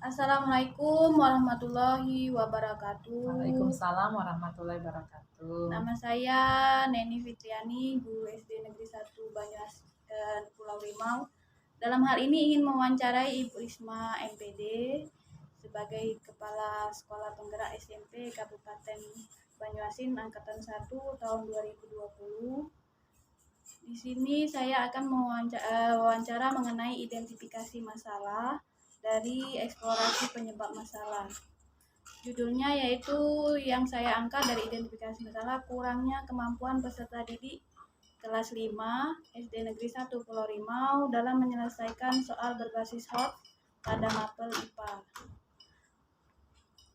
Assalamualaikum warahmatullahi wabarakatuh. Waalaikumsalam warahmatullahi wabarakatuh. Nama saya Neni Fitriani, guru SD Negeri 1 Banyuasin Pulau Rimau. Dalam hal ini ingin mewawancarai Ibu Risma MPD sebagai Kepala Sekolah Penggerak SMP Kabupaten Banyuasin Angkatan 1 tahun 2020. Di sini saya akan mewawancara mengenai identifikasi masalah dari eksplorasi penyebab masalah. Judulnya yaitu yang saya angkat dari identifikasi masalah kurangnya kemampuan peserta didik kelas 5 SD Negeri 1 Pulau Rimau dalam menyelesaikan soal berbasis HOT pada mapel IPA.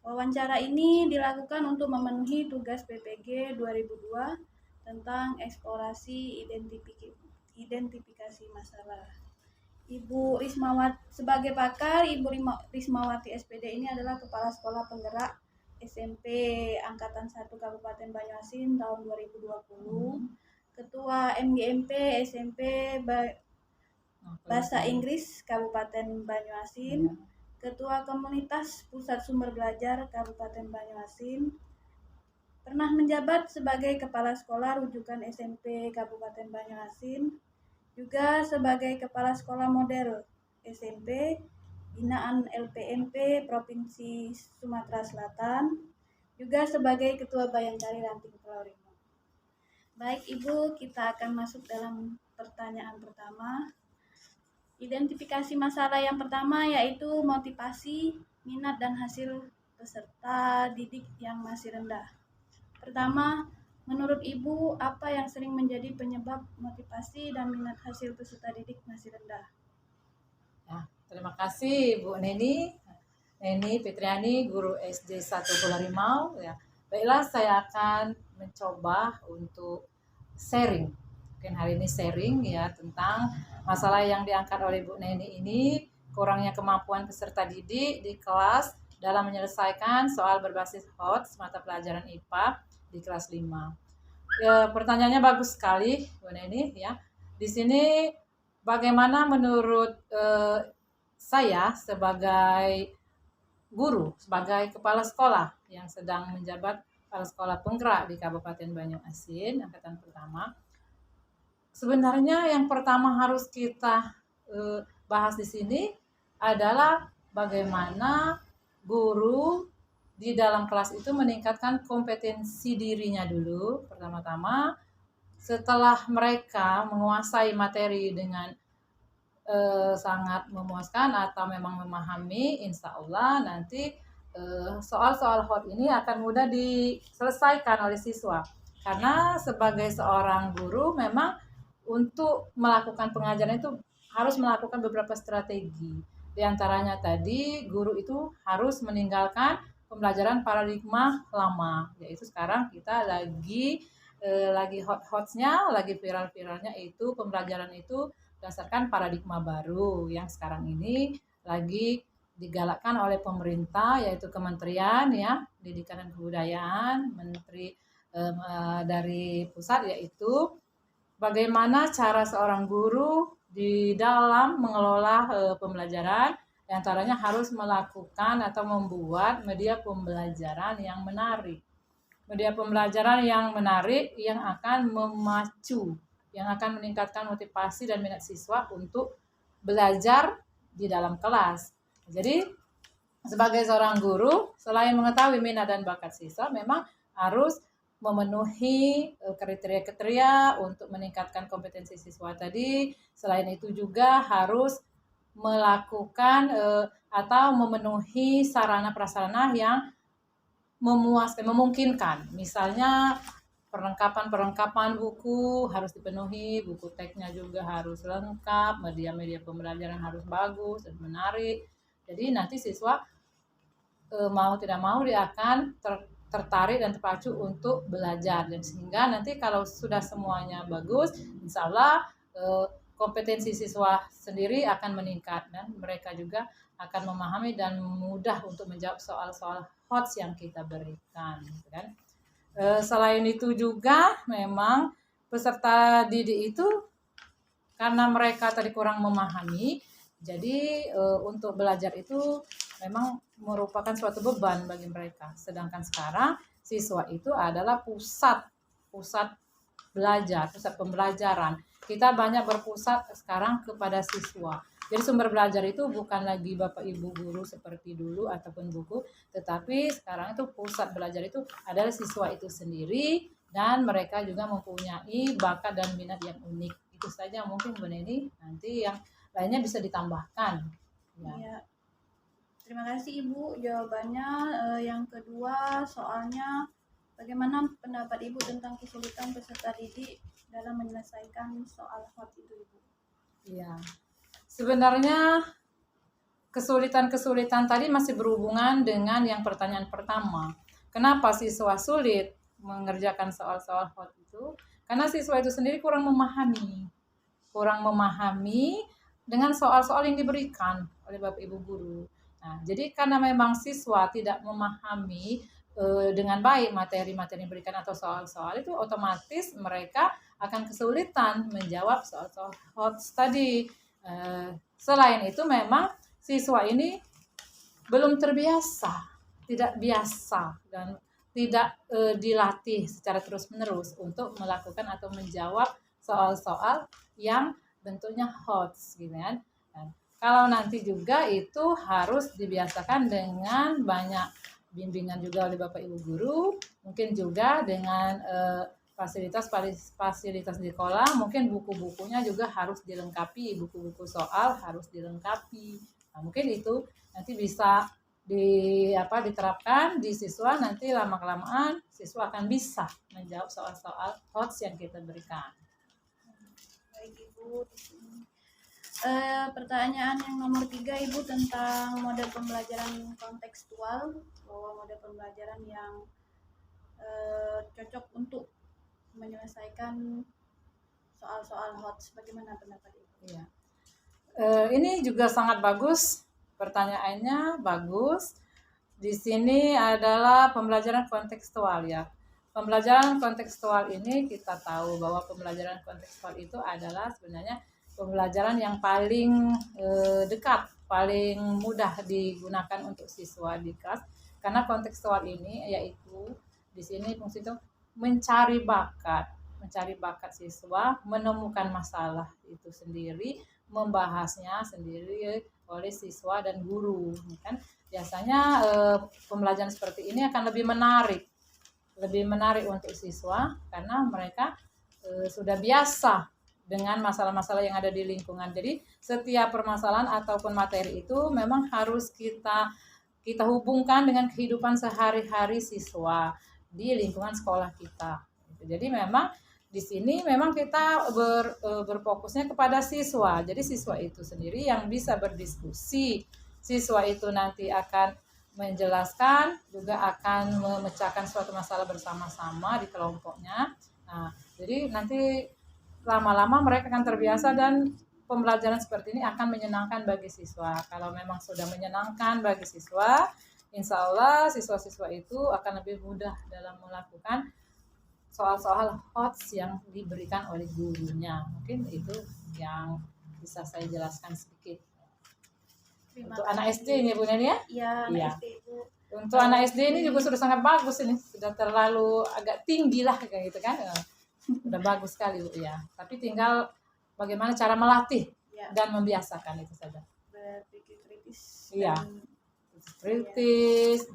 Wawancara ini dilakukan untuk memenuhi tugas PPG 2002 tentang eksplorasi identifikasi masalah. Ibu Rismawati sebagai pakar, Ibu Rismawati SPD ini adalah Kepala Sekolah Penggerak SMP Angkatan 1 Kabupaten Banyuasin tahun 2020, Ketua MGMP SMP Bahasa Inggris Kabupaten Banyuasin, Ketua Komunitas Pusat Sumber Belajar Kabupaten Banyuasin, pernah menjabat sebagai Kepala Sekolah Rujukan SMP Kabupaten Banyuasin, juga sebagai Kepala Sekolah Model SMP binaan LPMP Provinsi Sumatera Selatan, juga sebagai Ketua Bayangkari Ranting Pulau Rimau. Baik Ibu, kita akan masuk dalam pertanyaan pertama. Identifikasi masalah yang pertama yaitu motivasi, minat dan hasil peserta didik yang masih rendah. Pertama, menurut Ibu, apa yang sering menjadi penyebab motivasi dan minat hasil peserta didik masih rendah? Ya, terima kasih Bu Neni Fitriani, guru SD 1 Pulau Rimau. Ya, baiklah, saya akan mencoba untuk sharing. Mungkin hari ini sharing ya tentang masalah yang diangkat oleh Bu Neni ini, kurangnya kemampuan peserta didik di kelas dalam menyelesaikan soal berbasis HOT mata pelajaran IPA di kelas 5. Ya, pertanyaannya bagus sekali Bu Neni ya. Di sini bagaimana menurut saya sebagai guru, sebagai kepala sekolah yang sedang menjabat kepala sekolah penggerak di Kabupaten Banyuasin angkatan pertama. Sebenarnya yang pertama harus kita bahas di sini adalah bagaimana guru di dalam kelas itu meningkatkan kompetensi dirinya dulu pertama-tama. Setelah mereka menguasai materi dengan sangat memuaskan atau memang memahami, insya Allah nanti soal-soal HOT ini akan mudah diselesaikan oleh siswa. Karena sebagai seorang guru memang untuk melakukan pengajaran itu harus melakukan beberapa strategi. Di antaranya tadi guru itu harus meninggalkan pembelajaran paradigma lama, yaitu sekarang kita lagi hot-hotnya, lagi viral-viralnya itu pembelajaran itu berdasarkan paradigma baru yang sekarang ini lagi digalakkan oleh pemerintah, yaitu Kementerian ya Pendidikan dan Kebudayaan, Menteri dari pusat, yaitu bagaimana cara seorang guru di dalam mengelola pembelajaran. Di antaranya harus melakukan atau membuat media pembelajaran yang menarik. Media pembelajaran yang menarik yang akan memacu, yang akan meningkatkan motivasi dan minat siswa untuk belajar di dalam kelas. Jadi sebagai seorang guru, selain mengetahui minat dan bakat siswa, memang harus memenuhi kriteria-kriteria untuk meningkatkan kompetensi siswa tadi. Selain itu juga harus melakukan atau memenuhi sarana prasarana yang memuaskan, memungkinkan. Misalnya perlengkapan buku harus dipenuhi, buku teksnya juga harus lengkap, media-media pembelajaran harus bagus dan menarik. Jadi nanti siswa mau tidak mau dia akan tertarik dan terpacu untuk belajar, dan sehingga nanti kalau sudah semuanya bagus, insya Allah kompetensi siswa sendiri akan meningkat dan mereka juga akan memahami dan mudah untuk menjawab soal-soal HOT yang kita berikan, kan? Selain itu juga memang peserta didik itu karena mereka tadi kurang memahami, Jadi untuk belajar itu memang merupakan suatu beban bagi mereka. Sedangkan sekarang siswa itu adalah pusat belajar, pusat pembelajaran. Kita banyak berpusat sekarang kepada siswa. Jadi sumber belajar itu bukan lagi Bapak Ibu guru seperti dulu ataupun buku, tetapi sekarang itu pusat belajar itu adalah siswa itu sendiri dan mereka juga mempunyai bakat dan minat yang unik. Itu saja mungkin Bu Neni, nanti yang lainnya bisa ditambahkan. Ya. Ya. Terima kasih Ibu jawabannya. Yang kedua soalnya bagaimana pendapat Ibu tentang kesulitan peserta didik dalam menyelesaikan soal hot itu Ibu? Iya. Sebenarnya kesulitan-kesulitan tadi masih berhubungan dengan yang pertanyaan pertama. Kenapa siswa sulit mengerjakan soal-soal hot itu? Karena siswa itu sendiri kurang memahami dengan soal-soal yang diberikan oleh Bapak Ibu guru. Nah, jadi karena memang siswa tidak memahami dengan baik materi-materi yang diberikan atau soal-soal itu, otomatis mereka akan kesulitan menjawab soal-soal hot tadi. Selain itu memang siswa ini belum terbiasa, tidak biasa dan tidak dilatih secara terus-menerus untuk melakukan atau menjawab soal-soal yang bentuknya hot gitu kan. Dan kalau nanti juga itu harus dibiasakan dengan banyak bimbingan juga oleh Bapak Ibu guru, mungkin juga dengan fasilitas di sekolah, mungkin buku-bukunya juga harus dilengkapi, buku-buku soal harus dilengkapi. Nah, mungkin itu nanti bisa diterapkan di siswa, nanti lama-kelamaan siswa akan bisa menjawab soal-soal HOTS yang kita berikan. Baik Ibu, di sini. Pertanyaan yang nomor 3 Ibu tentang model pembelajaran kontekstual, bahwa model pembelajaran yang cocok untuk menyelesaikan soal-soal HOTS. Bagaimana pendapat Ibu? Iya. Ini juga sangat bagus, pertanyaannya bagus. Di sini adalah pembelajaran kontekstual ya. Pembelajaran kontekstual ini kita tahu bahwa pembelajaran kontekstual itu adalah sebenarnya pembelajaran yang paling dekat, paling mudah digunakan untuk siswa di kelas. Karena kontekstual ini yaitu di sini fungsi itu mencari bakat siswa, menemukan masalah itu sendiri, membahasnya sendiri oleh siswa dan guru, kan? Biasanya pembelajaran seperti ini akan lebih menarik untuk siswa karena mereka sudah biasa dengan masalah-masalah yang ada di lingkungan. Jadi setiap permasalahan ataupun materi itu memang harus kita hubungkan dengan kehidupan sehari-hari siswa di lingkungan sekolah kita. Jadi memang di sini memang kita berfokusnya kepada siswa. Jadi siswa itu sendiri yang bisa berdiskusi. Siswa itu nanti akan menjelaskan, juga akan memecahkan suatu masalah bersama-sama di kelompoknya. Nah, jadi nanti lama-lama mereka akan terbiasa dan pembelajaran seperti ini akan menyenangkan bagi siswa. Kalau memang sudah menyenangkan bagi siswa, insya Allah siswa-siswa itu akan lebih mudah dalam melakukan soal-soal HOTS yang diberikan oleh gurunya. Mungkin itu yang bisa saya jelaskan sedikit. Untuk anak SD ini Bu Neni ya? Iya, anak SD Bu. Untuk anak SD ini juga sudah sangat bagus ini. Sudah terlalu agak tinggi lah kayak gitu kan. Sudah bagus sekali Bu ya. Tapi tinggal bagaimana cara melatih dan membiasakan itu saja. Berpikir kritis. Iya.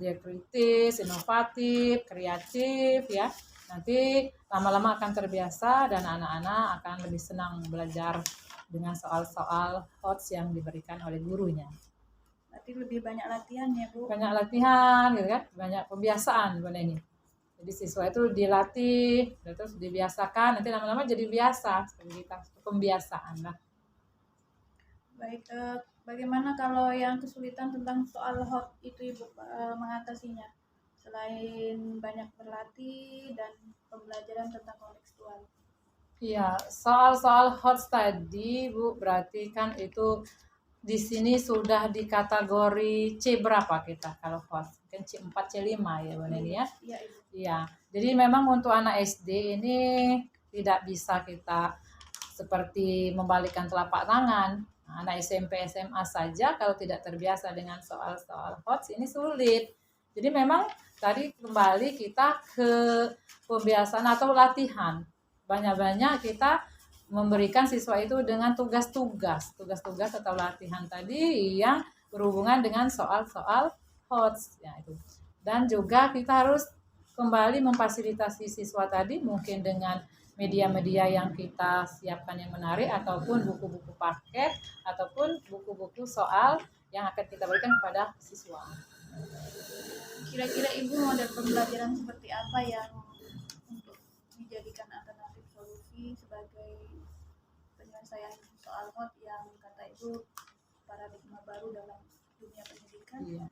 Dia kritis, inovatif, kreatif ya. Nanti lama-lama akan terbiasa dan anak-anak akan lebih senang belajar dengan soal-soal HOTS yang diberikan oleh gurunya. Berarti lebih banyak latihan ya Bu? Banyak latihan gitu kan, banyak pembiasaan Bu Neni. Jadi siswa itu dilatih, terus dibiasakan, nanti lama-lama jadi biasa, seperti kita pembiasaan lah. Baik, bagaimana kalau yang kesulitan tentang soal HOT itu Ibu mengatasinya? Selain banyak berlatih dan pembelajaran tentang kontekstual. Iya, soal-soal HOTS tadi Bu, berarti kan itu di sini sudah di kategori C berapa kita kalau HOTS? Mungkin C4, C5 ya Bu Neni ya? Iya, Ibu. Iya, jadi memang untuk anak SD ini tidak bisa kita seperti membalikkan telapak tangan. Anak SMP, SMA saja kalau tidak terbiasa dengan soal-soal HOTS ini sulit. Jadi memang tadi kembali kita ke pembiasaan atau latihan. Banyak-banyak kita memberikan siswa itu dengan tugas-tugas atau latihan tadi yang berhubungan dengan soal-soal HOTS ya itu. Dan juga kita harus kembali memfasilitasi siswa tadi mungkin dengan media-media yang kita siapkan yang menarik ataupun buku-buku paket ataupun buku-buku soal yang akan kita berikan kepada siswa. Kira-kira Ibu model pembelajaran seperti apa yang untuk dijadikan alternatif solusi sebagai penyelesaian soal HOT yang kata Ibu paradigma baru dalam dunia pendidikan? Iya.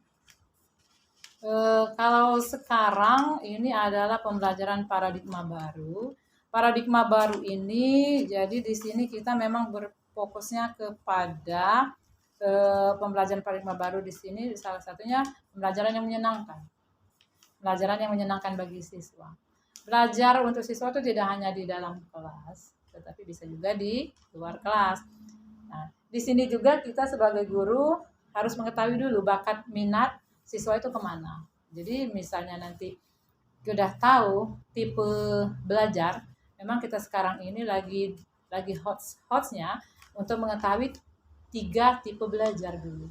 Kalau sekarang ini adalah pembelajaran paradigma baru. Paradigma baru ini jadi di sini kita memang berfokusnya kepada pembelajaran paradigma baru di sini salah satunya pembelajaran yang menyenangkan. Pembelajaran yang menyenangkan bagi siswa. Belajar untuk siswa itu tidak hanya di dalam kelas, tetapi bisa juga di luar kelas. Nah, di sini juga kita sebagai guru harus mengetahui dulu bakat minat siswa itu kemana. Jadi misalnya nanti sudah tahu tipe belajar, memang kita sekarang ini lagi hotsnya untuk mengetahui 3 tipe belajar dulu.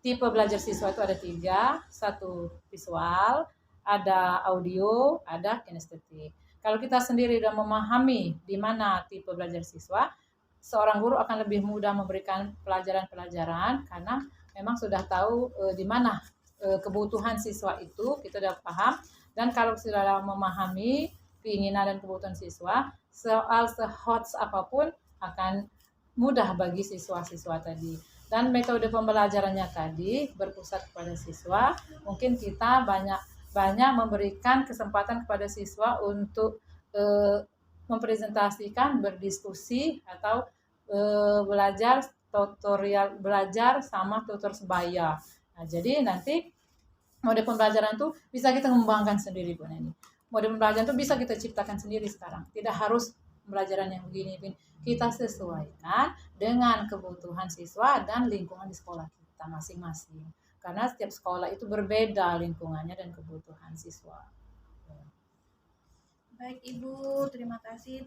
Tipe belajar siswa itu ada 3, 1 visual, ada audio, ada kinestetik. Kalau kita sendiri sudah memahami di mana tipe belajar siswa, seorang guru akan lebih mudah memberikan pelajaran-pelajaran karena memang sudah tahu di mana kebutuhan siswa itu, kita sudah paham. Dan kalau sudah memahami keinginan dan kebutuhan siswa, soal se-HOTS apapun akan mudah bagi siswa-siswa tadi. Dan metode pembelajarannya tadi berpusat kepada siswa, mungkin kita banyak memberikan kesempatan kepada siswa untuk mempresentasikan, berdiskusi atau belajar tutorial belajar sama tutor sebaya. Nah, jadi nanti mode pembelajaran itu bisa kita ngembangkan sendiri Bu Neni. Mode pembelajaran itu bisa kita ciptakan sendiri sekarang. Tidak harus pembelajaran yang begini. Kita sesuaikan dengan kebutuhan siswa dan lingkungan di sekolah kita masing-masing. Karena setiap sekolah itu berbeda lingkungannya dan kebutuhan siswa. Baik Ibu, terima kasih.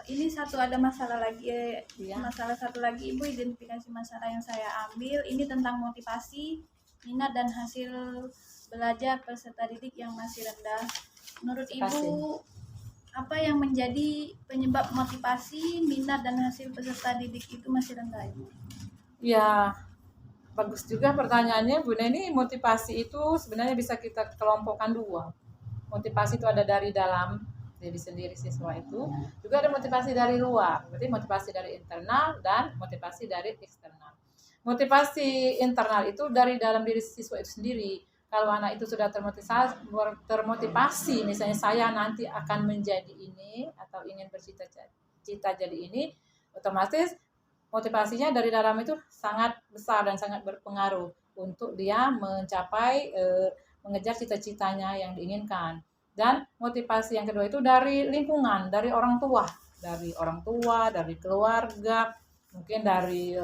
Ini ada masalah lagi. Iya. Masalah satu lagi Ibu, identifikasi masalah yang saya ambil ini tentang motivasi, minat dan hasil belajar peserta didik yang masih rendah. Menurut Ibu, apa yang menjadi penyebab motivasi, minat dan hasil peserta didik itu masih rendah Ibu? Ya, bagus juga pertanyaannya Bu Neni. Motivasi itu sebenarnya bisa kita kelompokkan 2. Motivasi itu ada dari dalam diri sendiri siswa itu, juga ada motivasi dari luar. Berarti motivasi dari internal dan motivasi dari eksternal. Motivasi internal itu dari dalam diri siswa itu sendiri. Kalau anak itu sudah termotivasi, misalnya saya nanti akan menjadi ini atau ingin bercita-cita jadi ini, otomatis motivasinya dari dalam itu sangat besar dan sangat berpengaruh untuk dia mencapai mengejar cita-citanya yang diinginkan. Dan motivasi yang kedua itu dari lingkungan, dari orang tua, dari keluarga, mungkin dari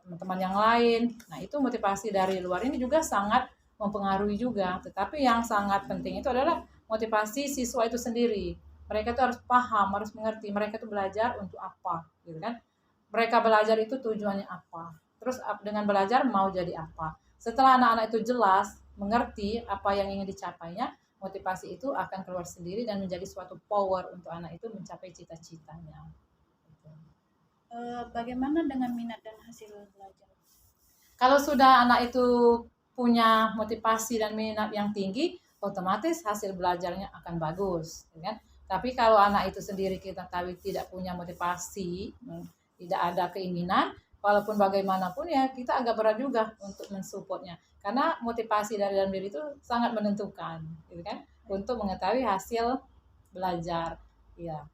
teman-teman yang lain. Nah, itu motivasi dari luar ini juga sangat mempengaruhi juga. Tetapi yang sangat penting itu adalah motivasi siswa itu sendiri. Mereka itu harus paham, harus mengerti mereka itu belajar untuk apa, gitu kan? Mereka belajar itu tujuannya apa? Terus dengan belajar mau jadi apa? Setelah anak-anak itu jelas mengerti apa yang ingin dicapainya, motivasi itu akan keluar sendiri dan menjadi suatu power untuk anak itu mencapai cita-citanya. Bagaimana dengan minat dan hasil belajar? Kalau sudah anak itu punya motivasi dan minat yang tinggi, otomatis hasil belajarnya akan bagus, kan? Tapi kalau anak itu sendiri kita tahu tidak punya motivasi, tidak ada keinginan, walaupun bagaimanapun ya kita agak berat juga untuk mensupportnya. Karena motivasi dari dalam diri itu sangat menentukan, gitu kan? Untuk mengetahui hasil belajar, ya.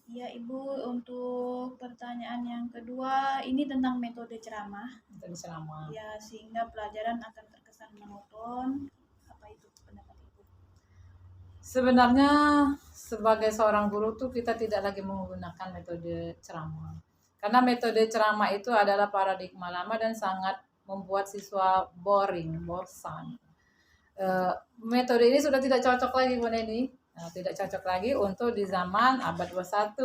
Ya Ibu, untuk pertanyaan yang kedua ini tentang metode ceramah. Metode ceramah. Ya, sehingga pelajaran akan terkesan monoton. Apa itu pendapat Ibu? Sebenarnya sebagai seorang guru tuh kita tidak lagi menggunakan metode ceramah. Karena metode ceramah itu adalah paradigma lama dan sangat membuat siswa boring, bosan. Metode ini sudah tidak cocok lagi Bu Neni. Tidak cocok lagi untuk di zaman abad 21.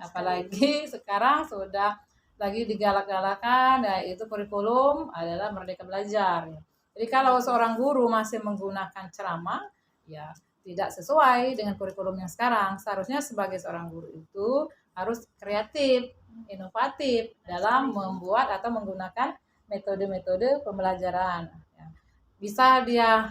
Apalagi sekarang sudah lagi digalak-galakan, yaitu kurikulum adalah Merdeka Belajar. Jadi kalau seorang guru masih menggunakan ceramah, ya tidak sesuai dengan kurikulum yang sekarang. Seharusnya sebagai seorang guru itu harus kreatif, inovatif dalam membuat atau menggunakan metode-metode pembelajaran. Bisa dia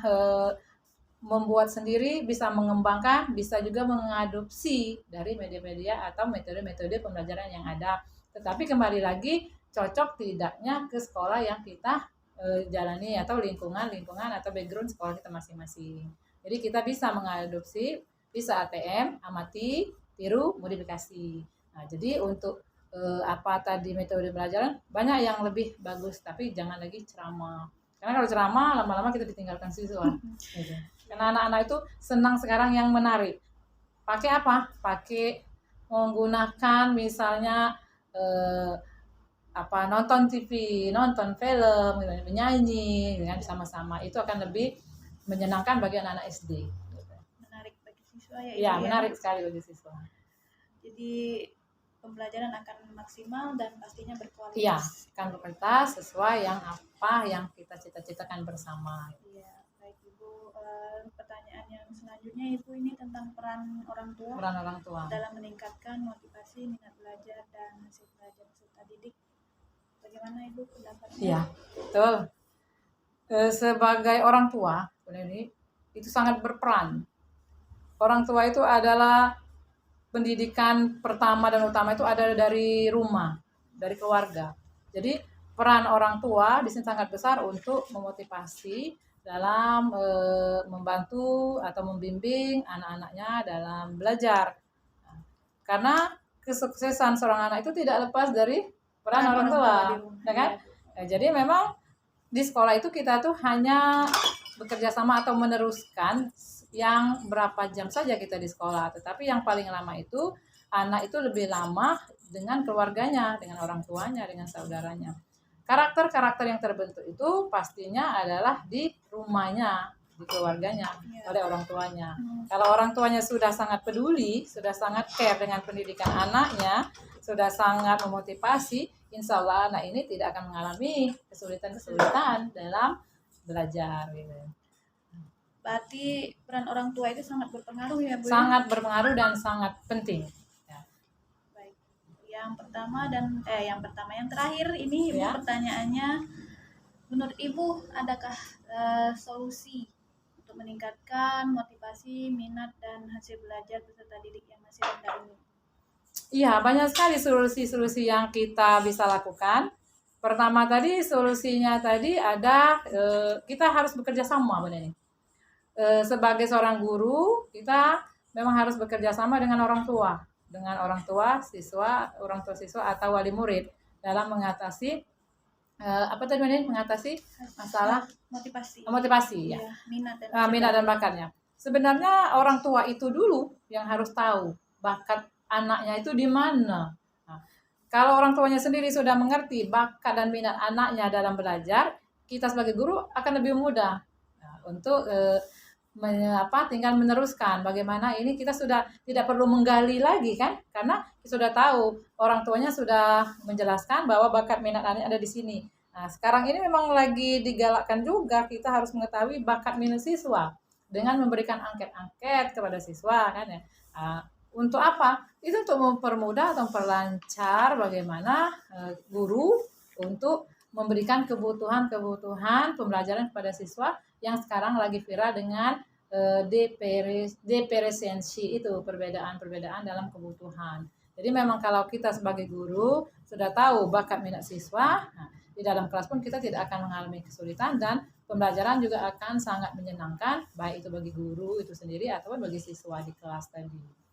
membuat sendiri, bisa mengembangkan, bisa juga mengadopsi dari media-media atau metode-metode pembelajaran yang ada. Tetapi kembali lagi cocok tidaknya ke sekolah yang kita jalani atau lingkungan atau background sekolah kita masing-masing. Jadi kita bisa mengadopsi, bisa ATM, amati, tiru, modifikasi. Nah, jadi untuk apa tadi metode pembelajaran banyak yang lebih bagus, tapi jangan lagi ceramah. Karena kalau ceramah lama-lama kita ditinggalkan siswa. Gitu. Karena anak-anak itu senang sekarang yang menarik. Pakai apa? Pakai menggunakan misalnya nonton TV, nonton film, menyanyi, dengan sama-sama. Itu akan lebih menyenangkan bagi anak-anak SD. Menarik bagi siswa ya. Iya, menarik sekali bagi siswa. Jadi pembelajaran akan maksimal dan pastinya berkualitas. Iya, akan berkualitas sesuai apa yang kita cita-citakan bersama. Iya, baik Ibu. Pertanyaan yang selanjutnya Ibu ini tentang peran orang tua. Peran orang tua dalam meningkatkan motivasi, minat belajar dan hasil belajar peserta didik. Bagaimana Ibu pendapatnya? Iya, betul. Sebagai orang tua, ini itu sangat berperan. Orang tua itu adalah pendidikan pertama dan utama itu ada dari rumah, dari keluarga. Jadi peran orang tua di sini sangat besar untuk memotivasi dalam membantu atau membimbing anak-anaknya dalam belajar. Karena kesuksesan seorang anak itu tidak lepas dari peran orang tua, ya kan? Ya, jadi memang di sekolah itu kita tuh hanya bekerja sama atau meneruskan yang berapa jam saja kita di sekolah, tetapi yang paling lama itu anak itu lebih lama dengan keluarganya, dengan orang tuanya, dengan saudaranya. Karakter-karakter yang terbentuk itu pastinya adalah di rumahnya, di keluarganya, oleh orang tuanya. Kalau orang tuanya sudah sangat peduli, sudah sangat care dengan pendidikan anaknya, sudah sangat memotivasi, insya Allah anak ini tidak akan mengalami kesulitan-kesulitan dalam belajar. Gitu. Berarti peran orang tua itu sangat berpengaruh ya Bu? Sangat berpengaruh dan sangat penting. Ya. Baik. Yang terakhir ini Ibu, pertanyaannya, menurut Ibu adakah solusi untuk meningkatkan motivasi, minat dan hasil belajar peserta didik yang masih rendah ini? Iya, banyak sekali solusi-solusi yang kita bisa lakukan. Pertama tadi solusinya tadi ada kita harus bekerja sama benar ini. Sebagai seorang guru kita memang harus bekerja sama dengan orang tua siswa atau wali murid dalam mengatasi mengatasi masalah motivasi ya, minat dan bakatnya. Sebenarnya orang tua itu dulu yang harus tahu bakat anaknya itu di mana. Nah, kalau orang tuanya sendiri sudah mengerti bakat dan minat anaknya dalam belajar, kita sebagai guru akan lebih mudah untuk tinggal meneruskan. Bagaimana ini kita sudah tidak perlu menggali lagi kan, karena kita sudah tahu orang tuanya sudah menjelaskan bahwa bakat minat anak ada di sini. Nah, sekarang ini memang lagi digalakkan juga kita harus mengetahui bakat minat siswa dengan memberikan angket-angket kepada siswa kan ya. Untuk apa? Itu untuk mempermudah atau memperlancar bagaimana guru untuk memberikan kebutuhan pembelajaran kepada siswa yang sekarang lagi viral dengan depresensi itu, perbedaan dalam kebutuhan. Jadi memang kalau kita sebagai guru sudah tahu bakat minat siswa, di dalam kelas pun kita tidak akan mengalami kesulitan dan pembelajaran juga akan sangat menyenangkan, baik itu bagi guru itu sendiri ataupun bagi siswa di kelas tadi.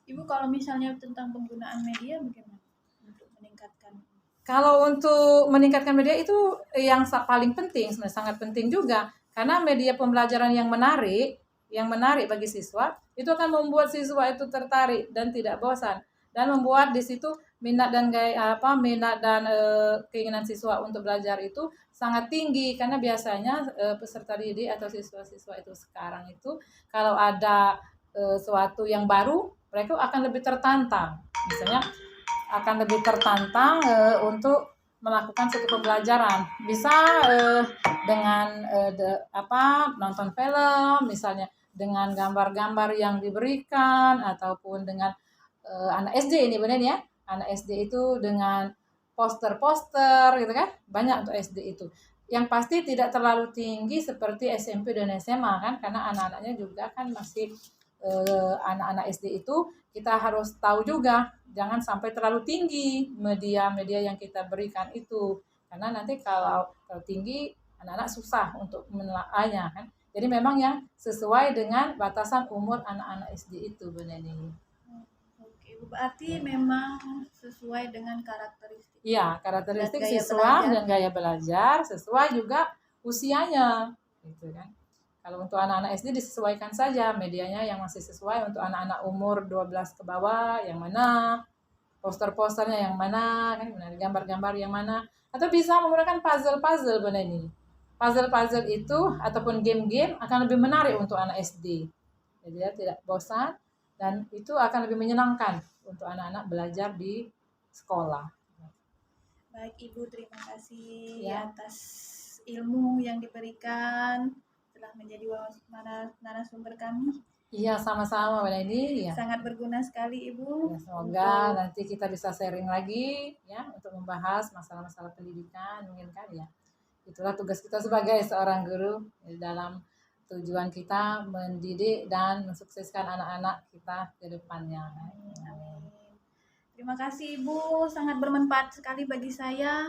Ibu, kalau misalnya tentang penggunaan media bagaimana untuk meningkatkan? Kalau untuk meningkatkan media itu yang paling penting, sebenarnya sangat penting juga, karena media pembelajaran yang menarik yang menarik bagi siswa, itu akan membuat siswa itu tertarik dan tidak bosan, dan membuat di situ minat dan keinginan siswa untuk belajar itu sangat tinggi, karena biasanya peserta didik atau siswa-siswa itu sekarang itu kalau ada suatu yang baru, mereka akan lebih tertantang. Misalnya akan lebih tertantang untuk melakukan suatu pembelajaran. Bisa dengan nonton film, misalnya dengan gambar-gambar yang diberikan, ataupun dengan anak SD ini benar ya. Anak SD itu dengan poster-poster gitu kan. Banyak untuk SD itu. Yang pasti tidak terlalu tinggi seperti SMP dan SMA kan, karena anak-anaknya juga kan masih anak-anak SD itu kita harus tahu juga jangan sampai terlalu tinggi media-media yang kita berikan itu, karena nanti kalau tinggi anak-anak susah untuk menelaahnya kan. Jadi memang yang sesuai dengan batasan umur anak-anak SD itu benar ini. Oke, berarti memang sesuai dengan karakteristik. Iya, karakteristik Dan gaya siswa belajar. dan gaya belajar sesuai juga usianya gitu kan. Kalau untuk anak-anak SD disesuaikan saja medianya yang masih sesuai untuk anak-anak umur 12 ke bawah, yang mana poster-posternya yang mana, kan gambar-gambar yang mana, atau bisa menggunakan puzzle-puzzle benar ini. Puzzle-puzzle itu ataupun game-game akan lebih menarik untuk anak SD. Jadi dia tidak bosan dan itu akan lebih menyenangkan untuk anak-anak belajar di sekolah. Baik Ibu, terima kasih Ya. atas ilmu yang diberikan telah menjadi narasumber kami. Iya, sama-sama Mbak Leni. Ya. Sangat berguna sekali Ibu. Ya, semoga nanti kita bisa sharing lagi ya untuk membahas masalah-masalah pendidikan mungkin kan ya. Itulah tugas kita sebagai seorang guru dalam tujuan kita mendidik dan mensukseskan anak-anak kita ke depannya. Amin. Terima kasih Ibu, sangat bermanfaat sekali bagi saya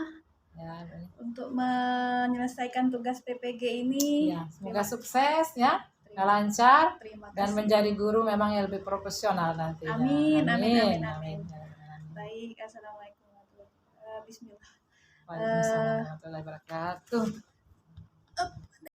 Ya, untuk menyelesaikan tugas PPG ini. ya, semoga sukses ya, lancar dan kasih. menjadi guru memang yang lebih profesional nantinya. Amin, amin, amin, amin. Amin. Baik, assalamualaikum warahmatullahi wabarakatuh. Bismillah. Waalaikumsalam warahmatullahi wabarakatuh.